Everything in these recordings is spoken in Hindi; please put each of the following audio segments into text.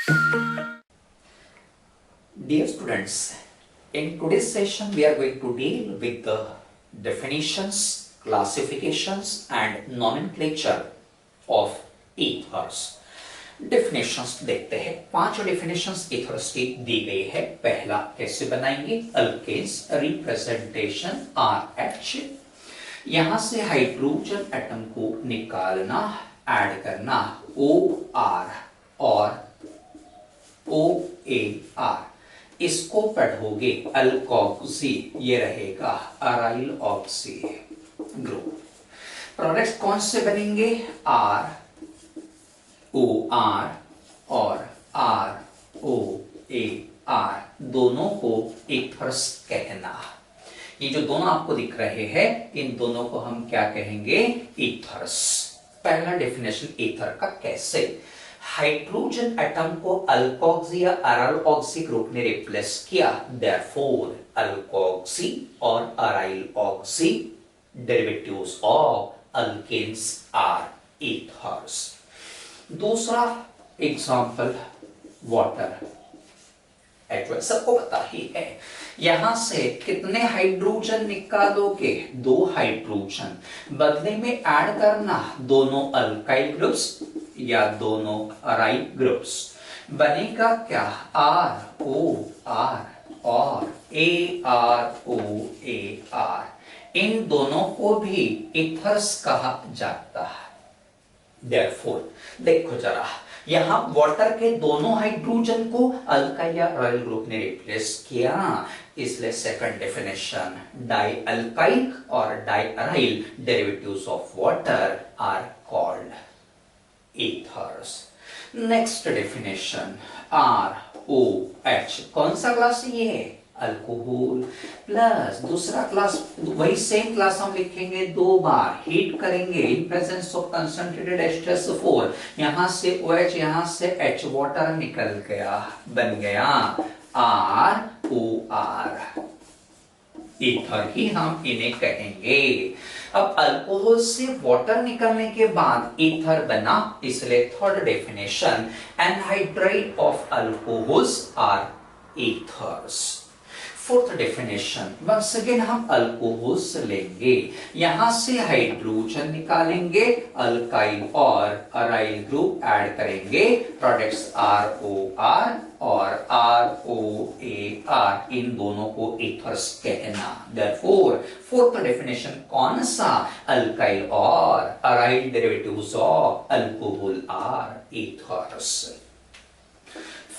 Dear students, in today's session we are going to deal with the definitions, classifications and nomenclature of ethers. Definitions देखते हैं। 5 definitions ethers की दी गई है। पहला कैसे बनाएंगे? अल्केन्स रिप्रेजेंटेशन RH, यहां से हाइड्रोजन एटम को निकालना, ऐड करना OR और OAR, इसको पढ़ोगे अल्कोक्सी, ये रहेगा अराइल ऑक्सी ग्रुप। प्रोडक्ट्स कौन से बनेंगे? ROR और ROAR, दोनों को ईथर्स कहना। ये जो दोनों आपको दिख रहे हैं, इन दोनों को हम क्या कहेंगे? ईथर्स। पहला डेफिनेशन ईथर का कैसे? हाइड्रोजन एटम को अल्कोक्सी या अराइल ऑक्सी ग्रुप ने रिप्लेस किया, देयरफॉर अल्कोक्सी और aryl oxy derivatives of alkanes are ethers. दूसरा एग्जांपल वाटर, H2, सबको पता ही है। यहां से कितने हाइड्रोजन निकालोगे? 2 हाइड्रोजन, बदले में ऐड करना दोनों अल्काइल ग्रुप्स या दोनों अराइल ग्रुप्स। बनेगा क्या? ROR और AROAR, इन दोनों को भी ईथर्स कहा जाता है। Therefore, देखो जरा, यहां वाटर के दोनों हाइड्रोजन को अल्काइल या अराइल ग्रुप ने रिप्लेस किया, इसलिए सेकंड डेफिनेशन, डाई अल्काइल और di aryl derivatives of water are called ethers. Next definition ROH, कौन सा क्लास ये? अल्कोहल प्लस दूसरा क्लास, वही सेम क्लास हम लिखेंगे 2 बार, हीट करेंगे in presence of concentrated H2SO4, यहां से OH, यहां से H, वाटर निकल गया, बन गया ROR, ईथर ही हम इन्हें कहेंगे। अब अल्कोहल से वाटर निकलने के बाद ईथर बना, इसलिए third definition, anhydride of alcohols are ethers. Fourth definition, once again हम अल्कोहल्स लेंगे, यहां से हाइड्रोजन निकालेंगे, अल्काइल और अराइल ग्रुप ऐड करेंगे, प्रोडक्ट्स ROR और ROAR, इन दोनों को ईथर्स कहना। Therefore, फोर्थ डेफिनेशन कौन सा? अल्काइल और aryl derivatives of alcohol are ethers.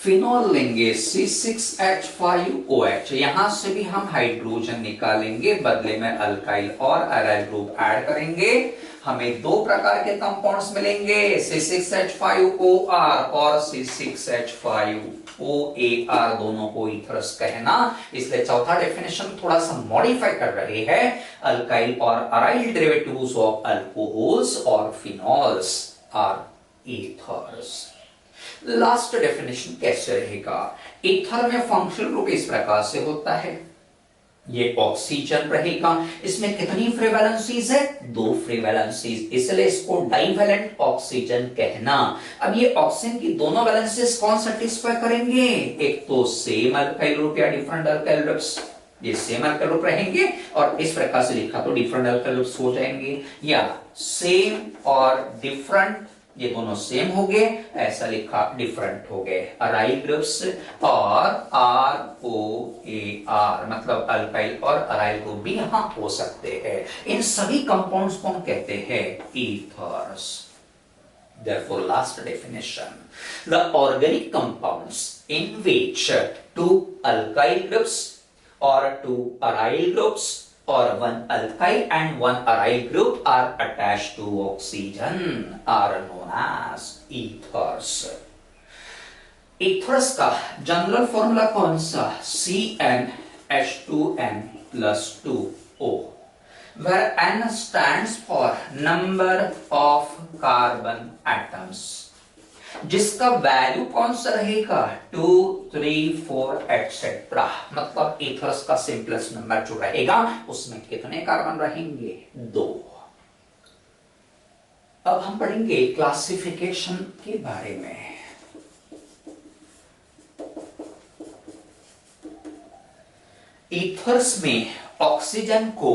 Phenol लेंगे C6H5OH, यहां से भी हम हाइड्रोजन निकालेंगे, बदले में अल्काइल और अराइल ग्रुप ऐड करेंगे, हमें 2 प्रकार के कंपाउंड्स मिलेंगे, C6H5OR और C6H5OAR, दोनों को ईथर्स कहना। इसलिए चौथा डेफिनेशन थोड़ा सा मॉडिफाई कर रहे हैं, अल्काइल और अराइल डेरिवेटिव्स ऑफ अल्कोहल्स और phenols are ethers. Last definition कैसे रहेगा? ईथर में फंक्शनल ग्रुप इस प्रकार से होता है, ये ऑक्सीजन रहेगा, इसमें कितनी फ्री वैलेंसीज है? 2 फ्री वैलेंसीज, इसलिए इसको डाइवैलेंट ऑक्सीजन कहना। अब ये ऑक्सीजन की दोनों वैलेंसीज कौन सेटिस्फाई करेंगे? एक तो सेम अल्काइल ग्रुप या डिफरेंट अल्काइल ग्रुप्स, ये सेम अल्काइल ग्रुप रहेंगे, और इस प्रकार से लिखा तो डिफरेंट अल्काइल ग्रुप्स हो जाएंगे, या सेम और डिफरेंट, ये दोनों सेम हो गए, ऐसा लिखा डिफरेंट हो गए, अराइल ग्रुप्स और ROAR, मतलब अल्काइल और अराइल ग्रुप भी यहां हो सकते हैं। इन सभी कंपाउंड्स को हम कहते हैं ethers. Therefore, last definition, the organic compounds in which 2 alkyl groups or 2 aryl groups or 1 alkyl and 1 aryl group are attached to oxygen are known as ethers. Ethers का जनरल फॉर्मूला कौन सा? CnH2n+2O, where n stands for number of carbon atoms, जिसका वैल्यू कौन सा रहेगा? 2, 3, 4 एटसेट्रा, मतलब ईथर्स का सिंपलेस्ट नंबर जो रहेगा उसमें कितने कार्बन रहेंगे? 2। अब हम पढ़ेंगे क्लासिफिकेशन के बारे में। ईथर्स में ऑक्सीजन को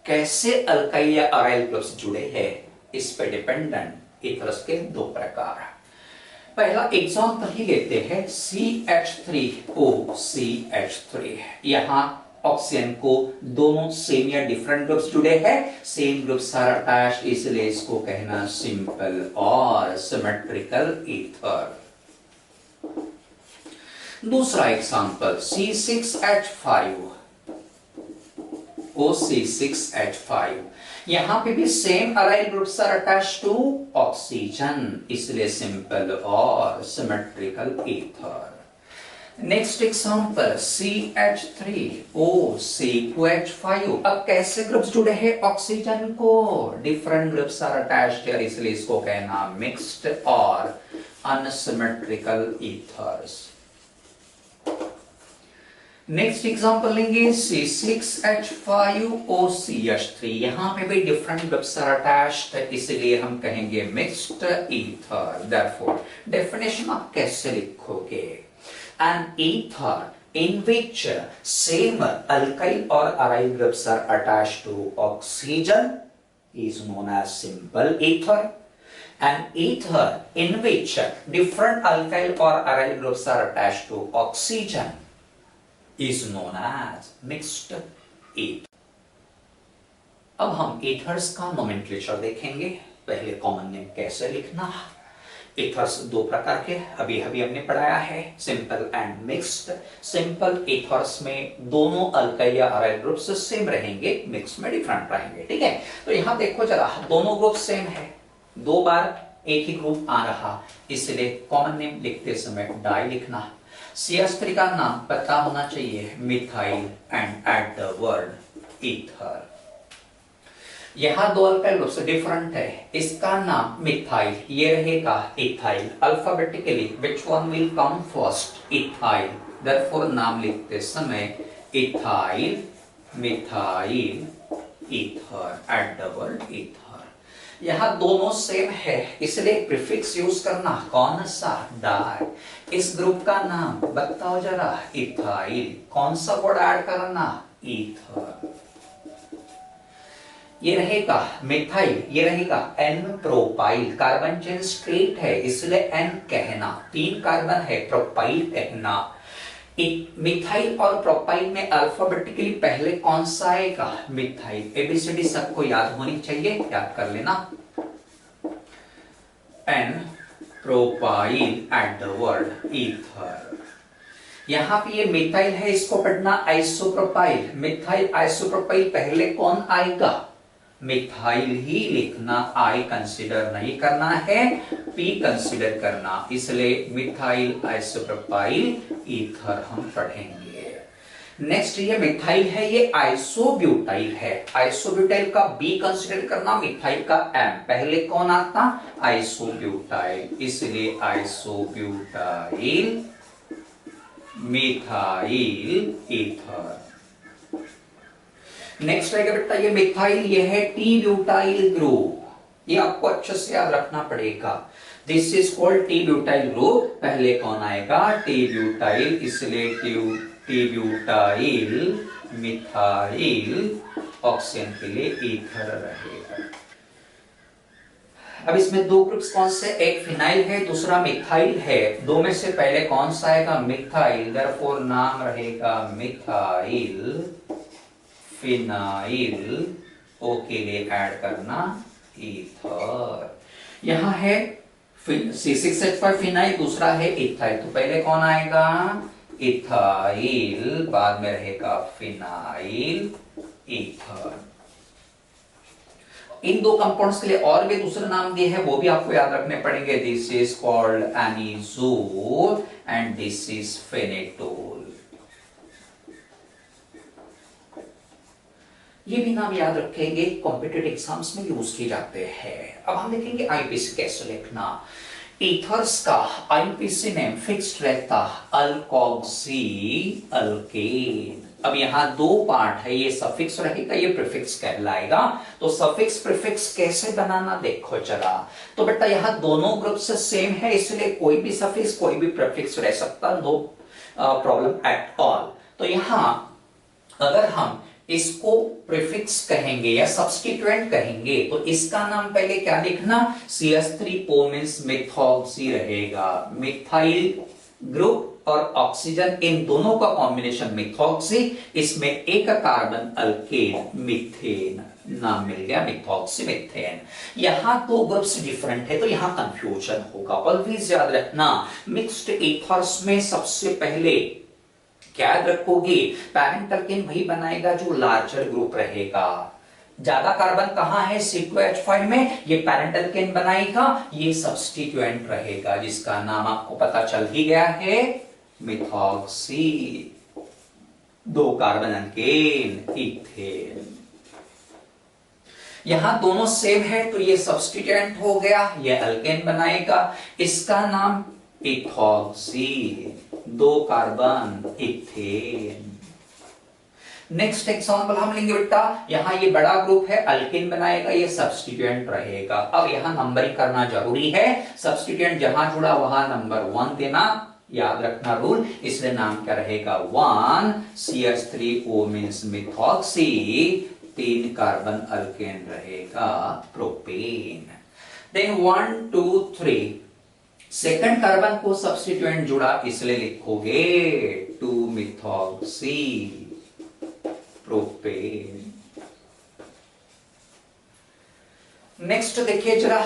कैसे अल्काइल या अराइल ग्रुप्स जुड़े हैं, इस पे डिपेंडेंट ईथर्स के दो प्रकार। पहला एग्जांपल ही लेते हैं CH3OCH3। यहां ऑक्सीजन को दोनों सेम या डिफरेंट ग्रुप्स जुड़े हैं, सेम ग्रुप्स आर अटैच्ड, इसलिए इसको कहना सिंपल और सिमेट्रिकल ईथर। दूसरा एग्जांपल C6H5OC6H5। यहां पे भी same aryl groups are attached to oxygen, इसलिए सिंपल और symmetrical ether. Next example CH3OC2H5। अब कैसे ग्रुप्स जुड़े हैं ऑक्सीजन को, डिफरेंट ग्रुप्स आर अटैच्ड, इसलिए इसको कहना मिक्स्ड और अनसिमेट्रिकल ईथर्स। नेक्स्ट एग्जांपल लेंगे C6H5OCH3। यहां पे भी डिफरेंट ग्रुप्स आर अटैच्ड, इसलिए हम कहेंगे मिक्स्ड ईथर। देयरफॉर डेफिनेशन आप कैसे लिखोगे, an ether in which same alkyl or aryl groups are attached to oxygen is known as simple ether. An ether in which different alkyl or aryl groups are attached to oxygen is known as mixed ether. अब हम ethers का nomenclature देखेंगे। पहले कॉमन नेम कैसे लिखना। ईथर्स दो प्रकार के अभी हमने पढ़ाया है, simple and mixed. Simple ethers में दोनों अल्काइल या अराइल ग्रुप्स सेम रहेंगे, मिक्स में डिफरेंट रहेंगे। ठीक है, तो यहां देखो जरा, दोनों ग्रुप सेम है, दो बार एक ही ग्रुप आ रहा, इसलिए कॉमन नेम लिखते समय डाई लिखना। CH3 का नाम पता होना चाहिए, methyl, and eight the word ether. यहां दो अल्काइल ग्रुप्स डिफरेंट है, इसका नाम मिथाइल, ये रहेगा ethyl. Alphabetically which one will come first, ethyl. Therefore नाम लिखते समय ethyl, methyl, ether, eight the word ether. यहां दोनों सेम है, इसलिए प्रीफिक्स यूज करना, कौन सा, डाई। इस ग्रुप का नाम बताओ जरा, इथाइल, कौन सा वर्ड ऐड करना, ईथर। ये रहेगा मिथाइल, ये रहेगा N propyl. Carbon chain straight है, इसलिए एन कहना, 3 कार्बन है, प्रोपाइल कहना। मिथाइल और प्रोपाइल में अल्फाबेटिकली पहले कौन सा आएगा, मिथाइल। एबीसीडी सबको याद होनी चाहिए, याद कर लेना। N propyl at the word ether. यहां पे ये मिथाइल है, इसको पढ़ना आइसोप्रोपाइल। मिथाइल आइसोप्रोपाइल पहले कौन आएगा, मिथाइल ही लिखना, आई कंसीडर नहीं करना है, पी कंसीडर करना, इसलिए मिथाइल आइसोप्रोपाइल ईथर हम पढ़ेंगे। नेक्स्ट ये मिथाइल है, ये आइसोब्यूटाइल है। आइसोब्यूटाइल का बी कंसीडर करना, मिथाइल का एम, पहले कौन आता, आइसोब्यूटाइल, इसलिए आइसोब्यूटाइल, मिथाइल, ईथर। नेक्स्ट रहेगा बेटा ये मिथाइल, ये है टी ब्यूटाइल ग्रुप, ये आपको अच्छे से याद रखना पड़ेगा। This is called T butyl group. पहले कौन आएगा, टी ब्यूटाइल, इसलिए टी ब्यूटाइल, मिथाइल, ऑक्सीजन के लिए ईथर रहेगा। अब इसमें दो ग्रुप्स कौन से, एक फिनाइल है, दूसरा मिथाइल है। दो में से पहले कौन सा आएगा, मिथाइल, देयरफॉर नाम रहेगा मिथाइल, फिनाइल, ओ के लिए ऐड करना ईथर। यहां है C6H5 फिनाइल, दूसरा है इथाइल, तो पहले कौन आएगा, इथाइल, बाद में रहेगा फिनाइल, ईथर। इन दो कंपाउंड्स के लिए और भी दूसरे नाम दिए हैं, वो भी आपको याद रखने पड़ेंगे। This is called anisole and this is phenetole. ये भी नाम याद रखेंगे, कॉम्पिटिटिव एग्जाम्स में यूज किए जाते हैं। अब हम देखेंगे आईपीसी कैसे लिखना। ईथर्स का आईपीसी नेम फिक्स्ड रहता, अल्कोक्सी अल्केन। अब यहाँ दो पार्ट है, ये सफिक्स रहेगा, ये प्रीफिक्स कहलाएगा। तो सफिक्स प्रीफिक्स कैसे बनाना देखो जरा। तो बेटा यहाँ दोनों ग्रुप से सेम है, इसलिए कोई भी सफिक्स कोई भी प्रीफिक्स रह सकता, नो प्रॉब्लम एट ऑल। तो यहाँ अगर हम इसको प्रीफिक्स कहेंगे या सब्स्टिट्यूएंट कहेंगे तो इसका नाम पहले क्या लिखना, CH3O मींस मिथॉक्सी रहेगा। मिथाइल ग्रुप और ऑक्सीजन इन दोनों का कॉम्बिनेशन मिथॉक्सी, इसमें एक कार्बन अल्केन मीथेन, नाम मिल गया मिथॉक्सी मीथेन। यहां दो ग्रुप्स डिफरेंट है तो यहां कंफ्यूजन होगा। ऑलवेज याद रखना मिक्स्ड ईथर्स में सबसे पहले क्या याद रखोगे, पैरेंट अल्केन वही बनाएगा जो लार्जर ग्रुप रहेगा। ज्यादा कार्बन कहां है C2H5 में, ये पैरेंट अल्केन बनाएगा, ये सब्स्टिट्यूएंट रहेगा जिसका नाम आपको पता चल ही गया है मिथॉक्सी। दो कार्बन अल्केन इथेन, यहां दोनों सेम है तो ये सब्स्टिट्यूएंट हो गया, ये अल्केन बनाएगा, इसका नाम इथॉक्सी, दो कार्बन इथेन। नेक्स्ट एग्जांपल हम लेंगे बेटा, यहां ये बड़ा ग्रुप है, अल्केन बनाएगा, ये सब्स्टिट्यूएंट रहेगा। अब यहां नंबरिंग करना जरूरी है, सब्स्टिट्यूएंट जहां जुड़ा वहां नंबर 1 देना, याद रखना रूल, इसलिए नाम क्या रहेगा 1, CH3O means methoxy, 3 carbon alkane रहेगा प्रोपेन। देन 1 2 3 सेकंड कार्बन को सब्स्टिट्यूएंट जुड़ा इसलिए लिखोगे 2 मिथॉक्सी प्रोपेन। नेक्स्ट देखिए जरा,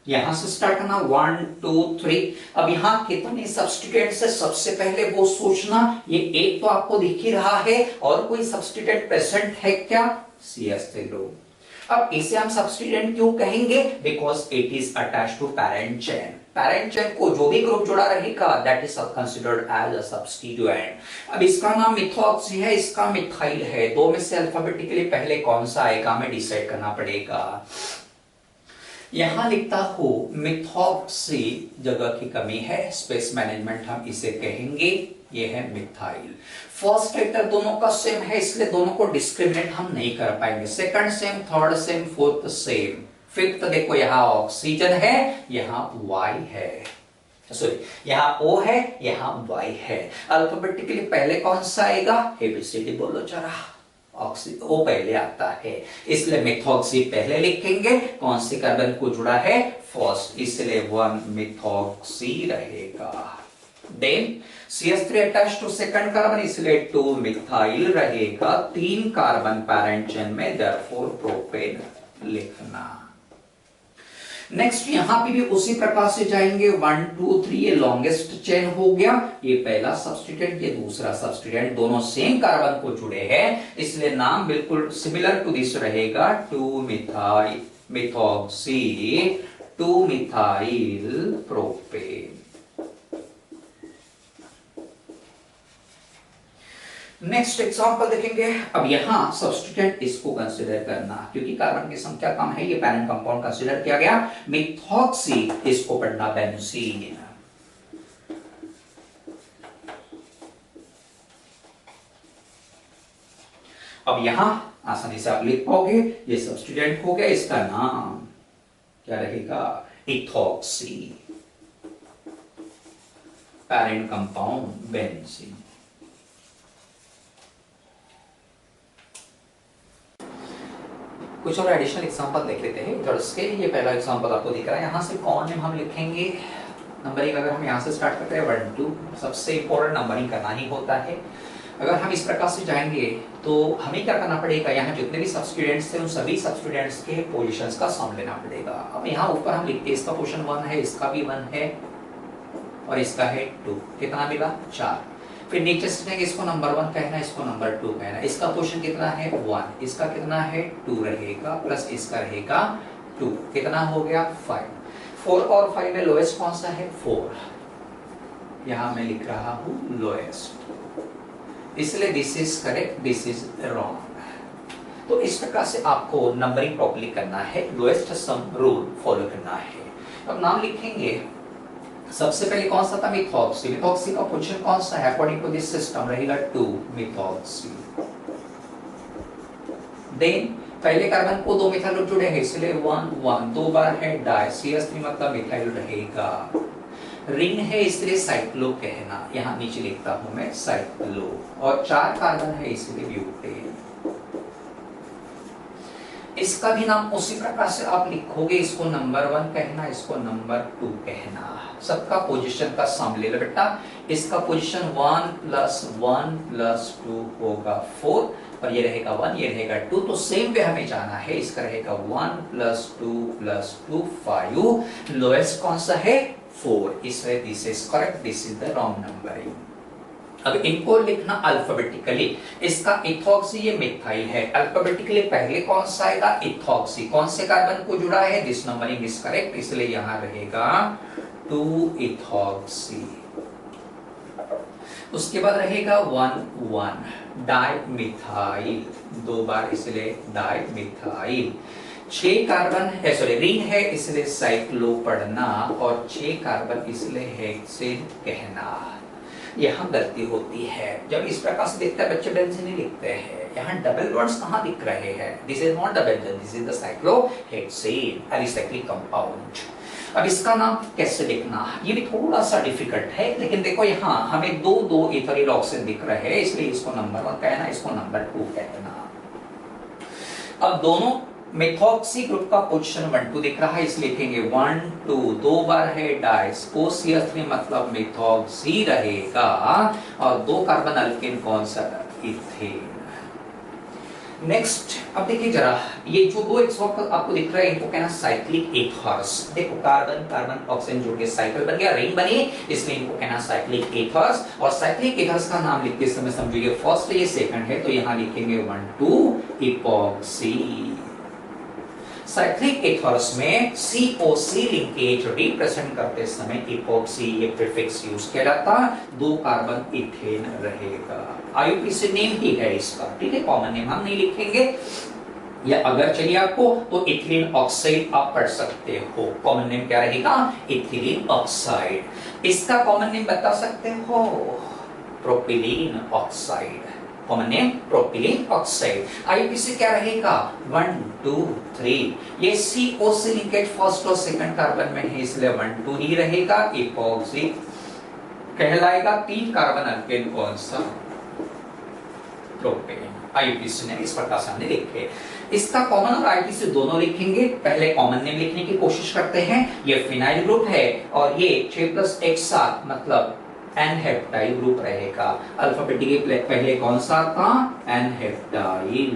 यहां से स्टार्ट करना 1 2 3। अब यहां कितने सब्स्टिट्यूएंट से सबसे पहले वो सोचना, ये एक तो आपको दिख ही रहा है, और कोई सब्स्टिट्यूएंट प्रेजेंट है क्या, CH3 ग्रुप। अब इसे हम सब्स्टिट्यूएंट क्यों कहेंगे, because it is attached to parent chain. Parent chain को जो भी ग्रुप जुड़ा रहेगा that is considered as a substituent. अब इसका नाम मिथॉक्सी है, इसका मिथाइल है, दो में से अल्फाबेटिकली पहले कौन सा आएगा हमें डिसाइड करना पड़ेगा। यहां लिखता हूं मिथॉक्सी, जगह की कमी है, स्पेस मैनेजमेंट हम इसे कहेंगे, ये है मिथाइल। फर्स्ट लेटर दोनों का सेम है इसलिए दोनों को डिस्क्रिमिनेट हम नहीं कर पाएंगे, second same, third same, fourth same, fifth देखो यहां ऑक्सीजन है, यहां Y है, सॉरी यहां O है, यहां Y है। अल्फाबेटिकली पहले कौन सा आएगा, ABCD बोलो जरा, O पहले आता है इसलिए मिथॉक्सी पहले लिखेंगे, कौन सी कार्बन को जुड़ा है, फर्स्ट, इसलिए 1 मिथॉक्सी रहेगा। Then CH3 attached to second carbon इसलिए 2 मिथाइल रहेगा, 3 कार्बन पैरेंट चेन में, देयरफॉर प्रोपेन लिखना। नेक्स्ट यहां पे भी उसी प्रकार से जाएंगे 1 2 3, ये लॉन्गेस्ट चेन हो गया, ये पहला सब्स्टिट्यूएंट, ये दूसरा सब्स्टिट्यूएंट, दोनों सेम कार्बन को जुड़े हैं इसलिए नाम बिल्कुल सिमिलर टू दिस रहेगा 2 methyl methoxy 2 methyl propane. Next example देखेंगे। अब यहां सब्स्टिट्यूएंट इसको कंसीडर करना, क्योंकि कार्बन की संख्या कम है, ये पैरेंट कंपाउंड कंसीडर किया गया, मिथॉक्सी, इसको पढ़ना बेंजीन। अब यहां आसानी से आप लिख पाओगे, ये सब्स्टिट्यूएंट हो गया, इसका नाम क्या रहेगा, इथॉक्सी, पैरेंट कंपाउंड बेंजीन। कुछ और एडिशनल एग्जांपल देख लेते हैं इधर के। ये पहला एग्जांपल आपको दिख रहा है, यहाँ से कौन नेम हम लिखेंगे, नंबरिंग अगर हम यहाँ से स्टार्ट करते हैं 1 2, सबसे इंपॉर्टेंट नंबरिंग करना ही होता है। अगर हम इस प्रकार से जाएंगे तो हमें क्या करना पड़ेगा, यहाँ जितने भी सब्स्टिट्यूएंट्स थे उन सभी सब्स्टिट्यूएंट्स के पोजीशंस का सम लेना पड़ेगा। अब यहाँ ऊपर हम लिखते हैं, इसका पोजीशन 1 है, इसका भी 1 है और इसका है 2, कितना मिला 4। फिर नीचे से इसको नंबर 1 कहना, इसको नंबर 2 कहना, इसका पोजीशन कितना है 1, इसका कितना है 2 रहेगा, प्लस इसका रहेगा 2, कितना हो गया 5। 4 और 5 में लोएस्ट कौन सा है 4, यहां मैं लिख रहा हूं लोएस्ट, इसलिए this is correct, this is wrong. तो इस प्रकार से आपको नंबरिंग प्रॉपर्ली करना है, लोएस्ट सम रूल फॉलो करना है। अब नाम लिखेंगे, सबसे पहले कौन सा था मिथॉक्सी, मिथॉक्सी का पोजीशन कौन सा है अकॉर्डिंग टू दिस सिस्टम रहेगा 2 मिथॉक्सी। देन पहले कार्बन को 2 मिथाइल जुड़े हैं इसलिए 1 1, 2 बार है डाई, CH3 मतलब मिथाइल रहेगा। रिंग है इसलिए साइक्लो कहना, यहां नीचे लिखता हूं मैं साइक्लो, और 4 कार्बन है इसलिए ब्यूटेन। इसका भी नाम उसी प्रकार से आप लिखोगे, इसको नंबर 1 कहना, इसको नंबर 2 कहना। सबका पोजीशन का सम ले लो बेटा। इसका पोजीशन 1 + 1 + 2 होगा 4, और ये रहेगा 1, ये रहेगा 2। तो सेम वे हमें जाना है, इसका रहेगा 1 + 2 + 2 5। लोएस्ट कौन सा है? 4। इसलिए this is correct, this is the wrong numbering. अब इनको लिखना अल्फाबेटिकली। इसका इथॉक्सी, ये मिथाइल है। अल्फाबेटिकली पहले कौन सा आएगा? इथॉक्सी। कौन से कार्बन को जुड़ा है? दिस नंबरिंग इज करेक्ट, इसलिए यहां रहेगा 2 इथॉक्सी। उसके बाद रहेगा 1 1 डाइमिथाइल, 2 बार इसलिए डाइमिथाइल। 6 कार्बन है, सॉरी रिंग है इसलिए साइक्लो पढ़ना, और 6 कार्बन इसलिए हेक्सेन कहना। यहाँ गलती होती है, जब इस प्रकार से देखते हैं बच्चे बेंजीन नहीं लिखते हैं। यहाँ डबल बॉन्ड्स कहाँ दिख रहे हैं? This is not the benzene, this is the cyclohexane alicyclic compound. अब इसका नाम कैसे लिखना, ये भी थोड़ा सा डिफिकल्ट है, लेकिन देखो यहाँ हमें 2 इथाइल ऑक्सीजन दिख रहे हैं, इसलिए इसको नंबर 1 कहना, इसको नंबर 2 कहना। अब दोनों मेथॉक्सी ग्रुप का पोजीशन 1 2 दिख रहा है, इसलिए लिखेंगे 1 2, 2 बार है डाइस OCH3 मतलब मेथॉक्सी रहेगा, और 2 कार्बन अल्केन कौन सा? इथेन। नेक्स्ट अब देखिए जरा, ये जो 2 एक्सॉक्ट आपको दिख रहा है इनको कहना साइक्लिक एथर्स। देखो कार्बन कार्बन ऑक्सीजन जुड़ के साइकिल बन गया, रिंग बनी, इसलिए इनको कहना साइक्लिक एथर्स। और साइक्लिक एथर्स का नाम लिखते समय समझिए फर्स्ट है, ये सेकंड है, तो यहां लिखेंगे 1 2 इपॉक्सी। साइक्लिक एथर्स में COC लिंकेज रिप्रेजेंट करते समय इपॉक्सी ये प्रीफिक्स यूज किया जाता, 2 कार्बन इथेन रहेगा। IUPAC नेम ही है इसका, ठीक है, कॉमन नेम हम नहीं लिखेंगे, या अगर चाहिए आपको तो इथिलीन ऑक्साइड आप पढ़ सकते हो। कॉमन नेम क्या रहेगा? Ethylene oxide. इसका कॉमन नेम बता सकते हो? Propylene oxide. Common name propylene oxide. IUPAC क्या रहेगा? 1 2 3। ये COC लिंकेज फर्स्ट और सेकंड कार्बन में है, इसलिए 1 2 ही रहेगा। इपॉक्सी कहलाएगा। 3 कार्बन अल्केन कौन सा? प्रोपेन। IUPAC ने इस प्रकार से हमने लिखे। इसका कॉमन और IUPAC दोनों लिखेंगे। पहले कॉमन नेम लिखने की कोशिश करते हैं। ये फिनाइल ग्रुप है, और ये 6 + 1 7 मतलब एनहेप्टाइल ग्रुप रहेगा। अल्फाबेटिकली पहले कौन सा था? एनहेप्टाइल,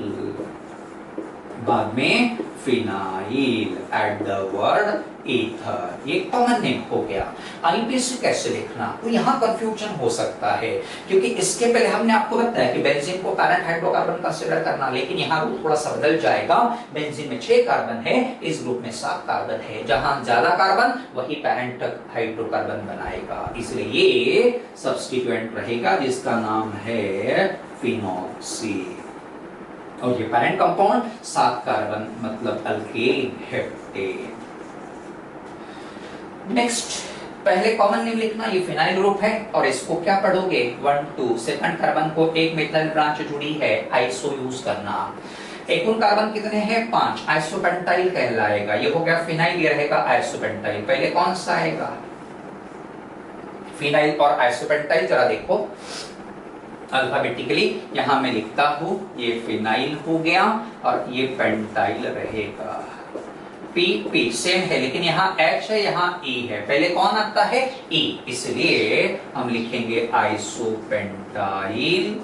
बाद में phenyl, eight the word ether. ये कॉमन नेम हो गया। IUPAC कैसे लिखना, तो यहाँ कंफ्यूजन हो सकता है, क्योंकि इसके पहले हमने आपको बताया कि बेंजीन को पैरेंट हाइड्रोकार्बन कंसीडर करना, लेकिन यहाँ रूल थोड़ा सा बदल जाएगा। बेंजीन में 6 कार्बन है, इस ग्रुप में 7 कार्बन है, जहां ज्यादा कार्बन वही पैरेंट हाइड्रोकार्बन बनाएगा, इसलिए ये सब्स्टिट्यूएंट रहेगा जिसका नाम है फिनॉक्सी। और ये पैरेंट कंपाउंड 7 कार्बन मतलब अल्केन हेप्टेन। नेक्स्ट पहले कॉमन नेम लिखना, ये फिनाइल ग्रुप है, और इसको क्या पढ़ोगे? 1 2 सेकंड कार्बन को एक मेथाइल ब्रांच जुड़ी है, आइसो यूज करना। एकूण कार्बन कितने हैं? 5, आइसोपेंटाइल कहलाएगा। ये हो गया फिनाइल, ये रहेगा आइसोपेंटाइल। पहले कौन सा आएगा? फिनाइल और आइसोपेंटाइल। जरा देखो अल्फाबेटिकली, यहां मैं लिखता हूं, ये फिनाइल हो गया और ये पेंटाइल रहेगा। P सेम है, लेकिन यहाँ H है, यहाँ E है। पहले कौन आता है? E, इसलिए हम लिखेंगे आइसोपेंटाइल,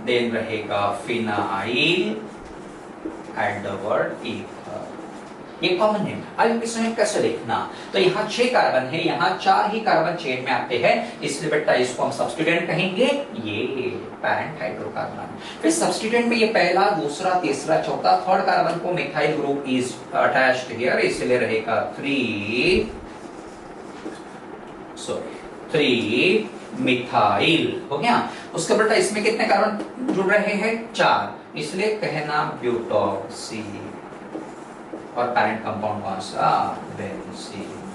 देन रहेगा phenyl, eight the word ether. ये कॉमन नेम। IUPAC में कैसे लिखना, तो यहाँ 6 कार्बन है, यहाँ 4 ही कार्बन चेन में आते हैं, इसलिए बेटा इसको हम सब्स्टिट्यूएंट कहेंगे, ये पैरेंट हाइड्रोकार्बन। फिर सब्स्टिट्यूएंट में ये पहला, दूसरा, तीसरा, चौथा, थर्ड कार्बन को methyl group is attached here, इसलिए रहेगा 3 मिथाइल हो गया। उसके बेटा इसमें कितने कार्बन जुड़ रहे हैं? 4, इसलिए कहना ब्यूटॉक्सी। और पैरेंट कंपाउंड कौन सा? बेंजीन।